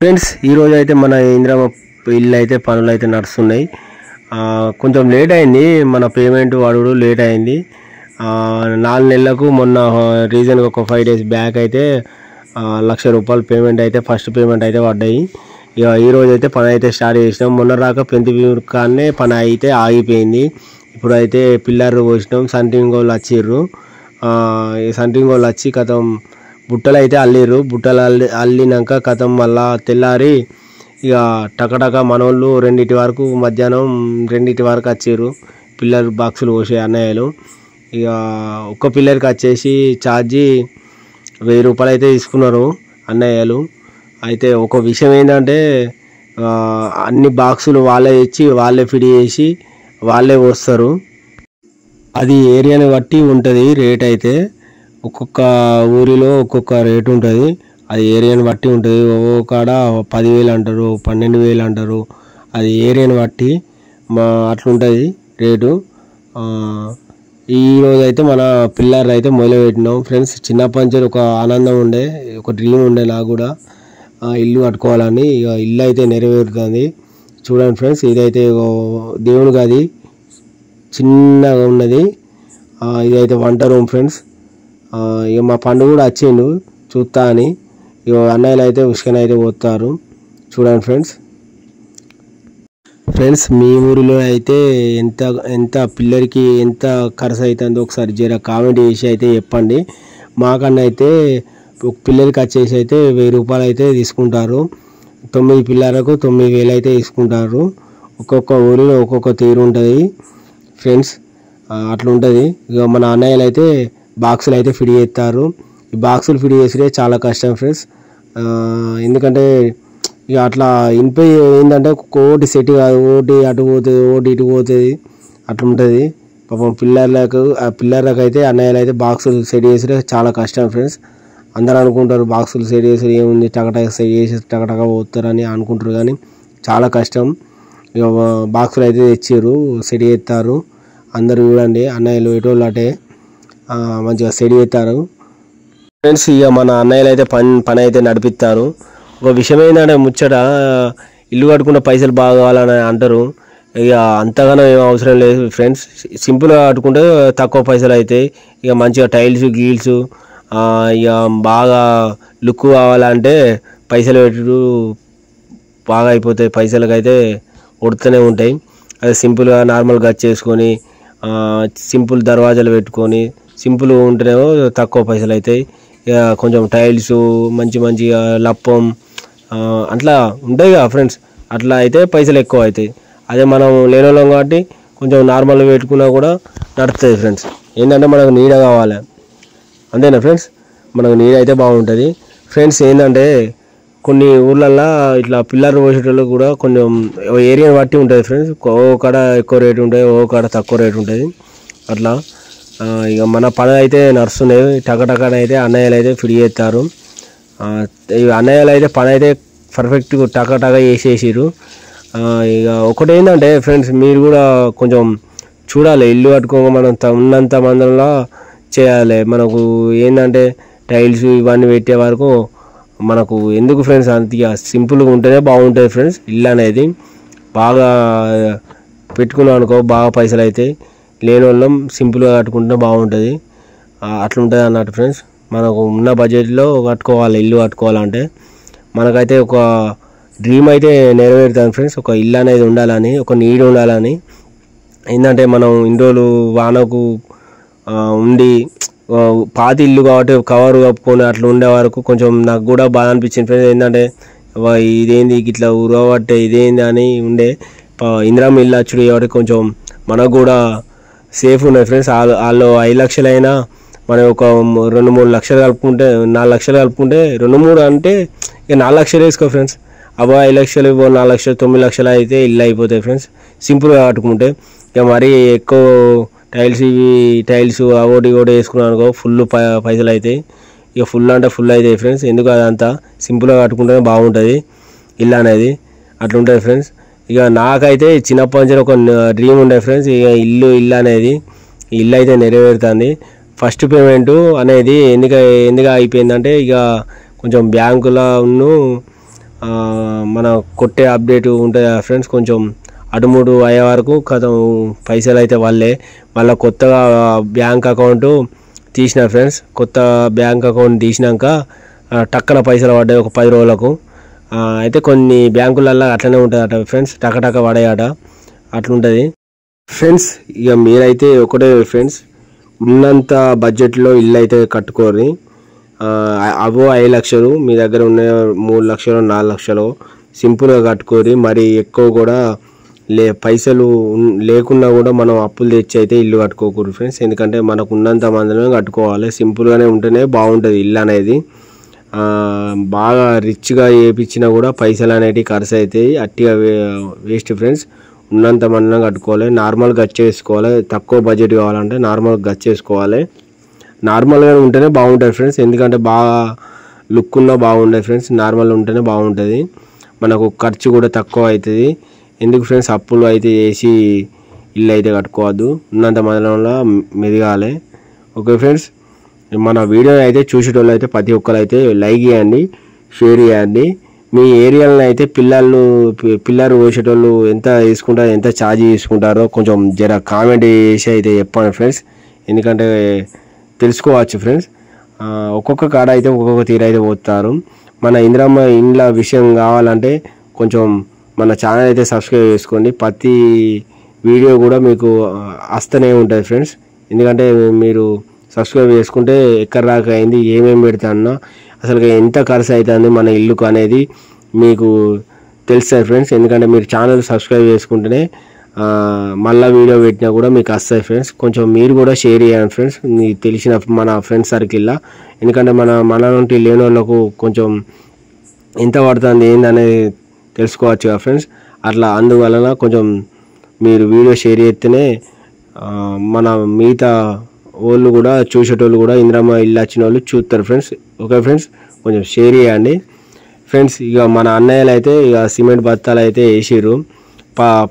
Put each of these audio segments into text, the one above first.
Friends ఈ రోజు అయితే మన ఇందిరమ్మ ఇల్లు అయితే పనులు అయితే నడుస్తున్నాయి. కొంచెం లేట్ అయింది, మన పేమెంట్ వాడు లేట్ అయింది. 4 నెలలకు మొన్న రీజన్గా ఒక 5 days బ్యాక్ అయితే 1,00,000 రూపాయలు పేమెంట్ అయితే ఫస్ట్ పేమెంట్ అయితే పడ్డాయి. ఇక ఈ రోజు అయితే పని అయితే స్టార్ట్ చేసినాం. మొన్న రాక పెంతి కానీ పని అయితే ఆగిపోయింది. ఇప్పుడు అయితే పిల్లర్ పోసినాం. సంటింగ్ వాళ్ళు వచ్చిర్రు. సంటింగ్ వాళ్ళు వచ్చి కథం బుట్టలు అయితే అల్లిర్రు. బుట్టలు అల్లినాక కథం మళ్ళా తెల్లారి ఇక టకటక మనోళ్ళు 2 వరకు మధ్యాహ్నం 2 వరకు వచ్చిర్రు. పిల్లర్ బాక్సులు పోసే అన్నయ్యలు. ఇక ఒక్క పిల్లర్కి వచ్చేసి ఛార్జీ 1000 రూపాయలు అయితే తీసుకున్నారు అన్నయ్యలు. అయితే ఒక విషయం ఏంటంటే అన్ని బాక్సులు వాళ్ళే ఇచ్చి వాళ్ళే ఫిట్ చేసి వాళ్ళే వస్తారు. అది ఏరియాని బట్టి ఉంటుంది రేట్. అయితే ఒక్కొక్క ఊరిలో ఒక్కొక్క రేటు ఉంటుంది. అది ఏరియాని బట్టి ఉంటుంది. ఒక్కొక్కడ 10,000 అంటారు, 12,000 అంటారు. అది ఏరియాని బట్టి అట్లుంటుంది రేటు. ఈరోజు అయితే మన పిల్లర్ అయితే మొదలుపెట్టినాం ఫ్రెండ్స్. చిన్నప్పటి నుంచి ఒక ఆనందం ఉండే, ఒక డ్రీమ్ ఉండే నాకు కూడా ఇల్లు కట్టుకోవాలని. ఇక ఇల్లు అయితే నెరవేరుతుంది. చూడండి ఫ్రెండ్స్, ఇదైతే దేవుని గది చిన్నగా ఉన్నది. ఇదైతే వంట రూమ్ ఫ్రెండ్స్. ఇక మా పండుగ కూడా వచ్చిండు చూస్తా అని. ఇక అన్నయ్యలు అయితే ఉసుకన అయితే పోతారు. చూడండి ఫ్రెండ్స్ మీ ఊరిలో అయితే ఎంత పిల్లర్కి ఎంత ఖర్చు అవుతుందో ఒకసారి జర కామెంట్ చేసి అయితే చెప్పండి. మాకన్నా అయితే ఒక పిల్లర్కి వచ్చేసి అయితే 1000 రూపాయలు అయితే తీసుకుంటారు. 9 పిల్లర్లకు 9,000 అయితే తీసుకుంటారు. ఒక్కొక్క ఊరిలో ఒక్కొక్క తీరు ఉంటుంది ఫ్రెండ్స్. అట్లా ఉంటుంది. ఇక మన అన్నయ్యలు అయితే బాక్సులు అయితే ఫిట్ చేస్తారు. ఈ బాక్సులు ఫిట్ చేసితే చాలా కష్టం ఫ్రెండ్స్. ఎందుకంటే ఇక అట్లా ఇనిపై ఏంటంటే ఒకటి సెట్ కాదు, ఒకటి అటు పోతుంది, ఒకటి ఇటు పోతుంది, అట్లా ఉంటుంది. పాపం పిల్లర్లకు అయితే అన్నయ్యలు అయితే బాక్సులు సెట్ చేసితే చాలా కష్టం ఫ్రెండ్స్. అందరూ అనుకుంటారు బాక్సులు సెట్ చేసి ఏముంది టకటక సెట్ చేసి టకటక పోతారని అనుకుంటారు, కానీ చాలా కష్టం. ఇక బాక్సులు అయితే తెచ్చారు, సెట్ చేస్తారు. అందరూ చూడండి, అన్నయ్యలు ఎటోళ్ళు అటే మంచిగా సెట్ చేస్తారు ఫ్రెండ్స్. ఇక మన అన్నయ్యలు అయితే పని అయితే నడిపిస్తారు. ఒక విషయం ఏంటంటే ముచ్చట, ఇల్లు కట్టుకున్న పైసలు బాగా కావాలని అంటారు. ఇక అంతగానో ఏం అవసరం లేదు ఫ్రెండ్స్. సింపుల్గా కట్టుకుంటే తక్కువ పైసలు అవుతాయి. ఇక మంచిగా టైల్స్ గీల్స్ ఇక బాగా లుక్ కావాలంటే పైసలు పెట్టు బాగా అయిపోతాయి. పైసలకు అయితే కొడుతూనే ఉంటాయి. అది సింపుల్గా నార్మల్గా చేసుకొని సింపుల్ దర్వాజాలు పెట్టుకొని సింపుల్గా ఉంటేనేమో తక్కువ పైసలు అవుతాయి. ఇక కొంచెం టైల్స్ మంచిగా లప్పం అట్లా ఉంటాయి కదా ఫ్రెండ్స్. అట్లా అయితే పైసలు ఎక్కువ అవుతాయి. అదే మనం లేనోళ్ళం కాబట్టి కొంచెం నార్మల్గా పెట్టుకున్నా కూడా నడుస్తుంది ఫ్రెండ్స్. ఏంటంటే మనకు నీడ కావాలి, అంతేనా ఫ్రెండ్స్. మనకు నీడ అయితే బాగుంటుంది ఫ్రెండ్స్. ఏంటంటే కొన్ని ఊర్లల్లో ఇట్లా పిల్లర్ పోసేటోళ్ళు కూడా కొంచెం ఏరియాని బట్టి ఉంటుంది ఫ్రెండ్స్. ఓ కాడ ఎక్కువ రేటు ఉంటుంది, ఓ కాడ తక్కువ రేటు ఉంటుంది. అట్లా ఇక మన పని అయితే నడుస్తున్నాయి. టకటకన అయితే అన్నయ్యలు అయితే ఫిట్ చేస్తారు. అన్నయ్యలు అయితే పని అయితే పర్ఫెక్ట్గా టకటక చేసేసారు. ఇక ఒకటి ఏంటంటే ఫ్రెండ్స్, మీరు కూడా కొంచెం చూడాలి. ఇల్లు కట్టుకోగా మనం ఉన్నంత మందంలో చేయాలి. మనకు ఏంటంటే టైల్స్ ఇవన్నీ పెట్టే వరకు మనకు ఎందుకు ఫ్రెండ్స్, అంత సింపుల్గా ఉంటేనే బాగుంటుంది ఫ్రెండ్స్. ఇల్లు అనేది బాగా పెట్టుకున్నాం అనుకో బాగా పైసలు అవుతాయి. లేని వాళ్ళం సింపుల్గా కట్టుకుంటే బాగుంటుంది. అట్లా ఉంటుంది అన్నట్టు ఫ్రెండ్స్. మనకు ఉన్న బడ్జెట్లో కట్టుకోవాలి. ఇల్లు కట్టుకోవాలంటే మనకైతే ఒక డ్రీమ్ అయితే నెరవేరుతుంది ఫ్రెండ్స్. ఒక ఇల్లు అనేది ఉండాలని, ఒక నీడ్ ఉండాలని. ఏంటంటే మనం ఇన్ని రోజులు వానకు ఉండి పాతి ఇల్లు కాబట్టి కవర్ కప్పుకొని అట్లా ఉండే వరకు కొంచెం నాకు కూడా బాధ అనిపించింది ఫ్రెండ్స్. ఏంటంటే ఇదేంది ఇట్లా ఉరవబట్టే ఇదేంది అని ఉండే. ఇందిరమ్మ ఇల్లు వచ్చుడు కాబట్టి కొంచెం మనకు కూడా సేఫ్ ఉన్నాయి ఫ్రెండ్స్. వాళ్ళు 5 లక్షలు అయినా మనం ఒక 2-3 లక్షలు కలుపుకుంటే 4 లక్షలు కలుపుకుంటే 2-3 అంటే ఇక 4 లక్షలు వేసుకో ఫ్రెండ్స్. 5 లక్షలు 4 లక్షలు 9 లక్షలు అయితే ఇల్లు అయిపోతాయి ఫ్రెండ్స్ సింపుల్గా కట్టుకుంటే. ఇక మరీ ఎక్కువ టైల్స్ ఒకటి వేసుకున్నాను అనుకో ఫుల్ పైసలు అవుతాయి. ఇక ఫుల్ అంటే ఫుల్ అవుతాయి ఫ్రెండ్స్. ఎందుకు అదంతా సింపుల్గా కట్టుకుంటేనే బాగుంటుంది ఇల్లు అనేది. అట్లా ఉంటుంది ఫ్రెండ్స్. ఇక నాకైతే చిన్నప్పటి నుంచి ఒక డ్రీమ్ ఉండే ఫ్రెండ్స్. ఇక ఇల్లు అనేది ఇల్లు అయితే నెరవేరుతుంది. ఫస్ట్ పేమెంటు అనేది ఎందుకు అయిపోయిందంటే ఇక కొంచెం బ్యాంకులో మన కొట్టే అప్డేట్ ఉంటుంది ఫ్రెండ్స్. కొంచెం అడుముడు అయ్యే వరకు పైసలు అయితే వాళ్ళ కొత్తగా బ్యాంక్ అకౌంట్ తీసిన ఫ్రెండ్స్. కొత్త బ్యాంక్ అకౌంట్ తీసినాక టక్కన పైసలు పడ్డాయి ఒక 10 రోజులకు. అయితే కొన్ని బ్యాంకులల్లో అట్లనే ఉంటుంది అట ఫ్రెండ్స్, టక్క పడాయట, అట్లుంటుంది ఫ్రెండ్స్. ఇక మీరైతే ఒకటే ఫ్రెండ్స్, ఉన్నంత బడ్జెట్లో ఇల్లు అయితే కట్టుకోరు. అవో 5 లక్షలు, మీ దగ్గర ఉన్న 3 లక్షలు 4 లక్షలు సింపుల్గా కట్టుకోరు. మరి ఎక్కువ కూడా పైసలు లేకున్నా కూడా మనం అప్పులు తెచ్చి అయితే ఇల్లు కట్టుకోకూడదు ఫ్రెండ్స్. ఎందుకంటే మనకు ఉన్నంత మందిలో కట్టుకోవాలి. సింపుల్గానే ఉంటేనే బాగుంటుంది ఇల్లు అనేది. బాగా రిచ్గా వేయించినా కూడా పైసలు అనేటివి ఖర్చు అవుతాయి, అట్టిగా వేస్ట్ ఫ్రెండ్స్. ఉన్నంత మందిలో కట్టుకోవాలి, నార్మల్గా గచ్చేసుకోవాలి. తక్కువ బడ్జెట్ కావాలంటే నార్మల్గా గచ్చేసుకోవాలి. నార్మల్గా ఉంటేనే బాగుంటుంది ఫ్రెండ్స్. ఎందుకంటే బాగా లుక్ ఉన్నా బాగుంటుంది ఫ్రెండ్స్, నార్మల్ ఉంటేనే బాగుంటుంది. మనకు ఖర్చు కూడా తక్కువ అవుతుంది. ఎందుకు ఫ్రెండ్స్ అప్పులు అయితే చేసి ఇల్లు అయితే కట్టుకోవద్దు, ఉన్నంత మందిలో మెదగాలి. ఓకే ఫ్రెండ్స్, మన వీడియోని అయితే చూసేటోళ్ళు అయితే ప్రతి ఒక్కరు అయితే లైక్ చేయండి, షేర్ చేయండి. మీ ఏరియాలో అయితే పిల్లలు పోసేటోళ్ళు ఎంత తీసుకుంటారో, ఎంత ఛార్జ్ తీసుకుంటారో కొంచెం జర కామెంట్ చేసి అయితే చెప్పండి ఫ్రెండ్స్. ఎందుకంటే తెలుసుకోవచ్చు ఫ్రెండ్స్. ఒక్కొక్క కాడ అయితే ఒక్కొక్క తీరు అయితే పోతారు. మన ఇందిరమ్మ ఇండ్ల విషయం కావాలంటే కొంచెం మన ఛానల్ అయితే సబ్స్క్రైబ్ చేసుకోండి. ప్రతి వీడియో కూడా మీకు వస్తూనే ఉంటుంది ఫ్రెండ్స్. ఎందుకంటే మీరు సబ్స్క్రైబ్ చేసుకుంటే ఎక్కడ దాకా అయింది, ఏమేమి పెడతానో, అసలు ఎంత ఖర్చు అవుతుంది మన ఇల్లుకు అనేది మీకు తెలుస్తుంది ఫ్రెండ్స్. ఎందుకంటే మీరు ఛానల్ సబ్స్క్రైబ్ చేసుకుంటేనే మళ్ళీ వీడియో పెట్టినా కూడా మీకు వస్తాయి ఫ్రెండ్స్. కొంచెం మీరు కూడా షేర్ చేయండి ఫ్రెండ్స్, మీకు తెలిసిన మన ఫ్రెండ్స్ సర్కిల్లో. ఎందుకంటే మన నుండి లేని వాళ్ళకు కొంచెం ఎంత పడుతుంది ఏందనేది తెలుసుకోవచ్చు కదా ఫ్రెండ్స్. అట్లా అందువలన కొంచెం మీరు వీడియో షేర్ చేస్తేనే మన మిగతా వాళ్ళు కూడా చూసేటోళ్ళు కూడా ఇందిరమ్మ ఇల్లు వచ్చిన వాళ్ళు చూస్తారు ఫ్రెండ్స్. ఓకే ఫ్రెండ్స్, కొంచెం షేర్ చేయండి ఫ్రెండ్స్. ఇక మన అన్నయ్యలు అయితే ఇక సిమెంట్ బత్తాలు అయితే వేసిర్రు,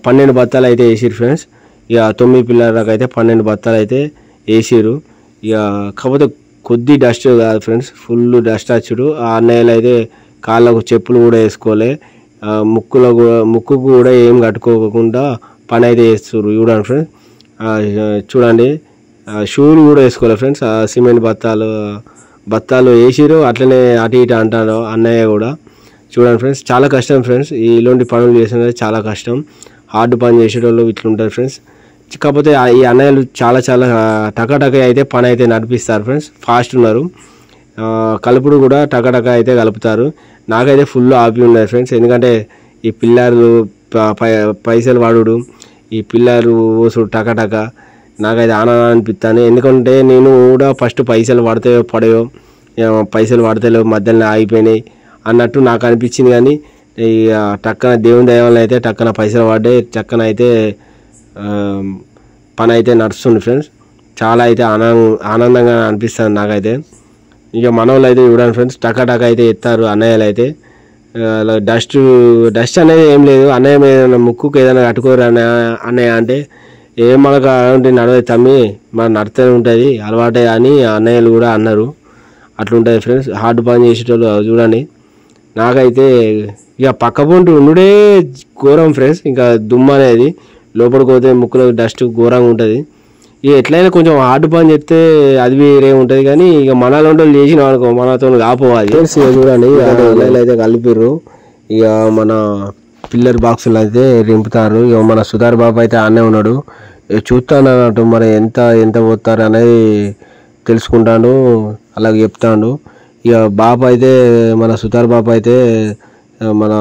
12 బత్తాలు అయితే వేసిర్రు ఫ్రెండ్స్. ఇక 9 పిల్లలకు అయితే 12 బత్తాలు అయితే వేసిర్రు. ఇక కాకపోతే కొద్ది డస్ట్ కాదు ఫ్రెండ్స్, ఫుల్ డస్ట్ వచ్చుడు. ఆ అన్నయ్యలు అయితే కాళ్ళకు చెప్పులు కూడా వేసుకోలే, ముక్కుకు కూడా ఏం కట్టుకోకుండా పని అయితే చేస్తారు. చూడండి ఫ్రెండ్స్, చూడండి షూలు కూడా వేసుకోలేదు ఫ్రెండ్స్. సిమెంట్ బత్తాలు వేసిరు, అట్లనే అటు ఇటు అంటాడు అన్నయ్య కూడా. చూడండి ఫ్రెండ్స్, చాలా కష్టం ఫ్రెండ్స్. ఇలాంటి పనులు చేసినది చాలా కష్టం, హార్డ్ పని చేసేటోళ్ళు ఇట్లుంటారు ఫ్రెండ్స్. కాకపోతే ఈ అన్నయ్యలు చాలా టక అయితే పని అయితే నడిపిస్తారు ఫ్రెండ్స్, ఫాస్ట్ ఉన్నారు. కలుపుడు కూడా టక అయితే కలుపుతారు. నాకైతే ఫుల్ హ్యాపీ ఉన్నది ఫ్రెండ్స్. ఎందుకంటే ఈ పిల్లలు పైసలు వాడు, ఈ పిల్లలు ఓసుడు టక నాకైతే ఆనందం అనిపిస్తాను. ఎందుకంటే నేను కూడా ఫస్ట్ పైసలు పడతాయో పైసలు పడతాయో మధ్యలో ఆగిపోయినాయి అన్నట్టు నాకు అనిపించింది. కానీ టక్కన దేవుని దైవంలో అయితే టక్కన పైసలు పడ్డాయి, టక్కన అయితే పని అయితే నడుస్తుంది ఫ్రెండ్స్. చాలా అయితే ఆనందంగా అనిపిస్తుంది నాకైతే. ఇక మనోళ్ళు అయితే చూడండి ఫ్రెండ్స్, టక అయితే ఎత్తారు అన్నయ్యలు అయితే. డస్ట్ అనేది ఏం లేదు, అన్నయ్య మీద ముక్కుకు ఏదైనా కట్టుకోరు అన్నయ్య అంటే ఏం మనకు అలాంటి నడవే తమ్మి, మన నడుతూనే ఉంటుంది అలవాటే అని అన్నయ్యలు కూడా అన్నారు. అట్లుంటుంది ఫ్రెండ్స్, హార్డ్ పని చేసేటోళ్ళు చూడండి. నాకైతే ఇక పక్క పొంటి ఉండుడే ఘోరం ఫ్రెండ్స్. ఇంకా దుమ్ము అనేది లోపలికి పోతే ముక్కులో డస్ట్ ఘోరంగా ఉంటుంది. ఇక ఎట్లయినా కొంచెం హార్డ్ పని చెప్తే అది వేరే ఉంటుంది. కానీ ఇక మనలో చేసిన అనుకో మనతో కాపోవాలి ఫ్రెండ్స్. ఇక చూడండి అన్నయ్యలు అయితే కలిపిర్రు. ఇక మన పిల్లర్ బాక్సులు అయితే రింపుతారు. ఇక మన సుధార్ బాబు అయితే ఆనే ఉన్నాడు, చూస్తాను అన్నట్టు. మరి ఎంత పోతారు అనేది తెలుసుకుంటాడు, అలాగే చెప్తాడు. ఇక బాబు అయితే మన సుధార్ బాబు అయితే మన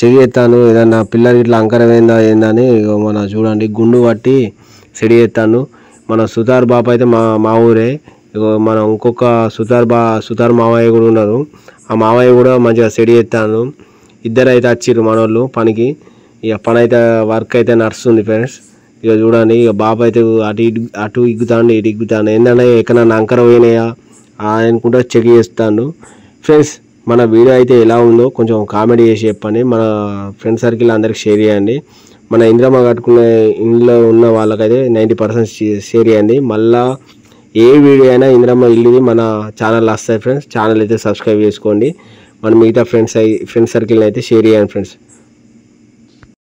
చెవి ఎత్తాను, ఏదన్నా పిల్లలు ఇట్లా అంకరం ఏందని మన చూడండి గుండు పట్టి సెడి ఎత్తాను. మన సుధార్ బాబు అయితే మా ఊరే. మన ఇంకొక సుధార్ మావయ్య కూడా ఉన్నారు, ఆ మావయ్య కూడా మంచిగా సెడి ఎత్తాను. ఇద్దరు అయితే వచ్చిర్రు మనోళ్ళు పనికి. ఇక పని అయితే వర్క్ అయితే నడుస్తుంది ఫ్రెండ్స్. ఇక చూడండి, ఇక బాబు అయితే అటు ఇగ్గుతాడు ఇటు ఇగ్గుతాడు. ఏంటంటే ఎక్కడన్నా అంకర పోయినాయా అనుకుంటా చెక్ చేస్తాను ఫ్రెండ్స్. మన వీడియో అయితే ఎలా ఉందో కొంచెం కామెంట్ చేసి చెప్పండి. మన ఫ్రెండ్ సర్కిల్ అందరికి షేర్ చేయండి. మన ఇందిరమ్మ కట్టుకునే ఇంట్లో ఉన్న వాళ్ళకైతే 90% షేర్ చేయండి. మళ్ళీ ఏ వీడియో అయినా ఇందిరమ్మ ఇల్లుది మన ఛానల్ వస్తాయి ఫ్రెండ్స్. ఛానల్ అయితే సబ్స్క్రైబ్ చేసుకోండి. మన మిగతా ఫ్రెండ్స్ సర్కిల్ని అయితే షేర్ చేయండి ఫ్రెండ్స్.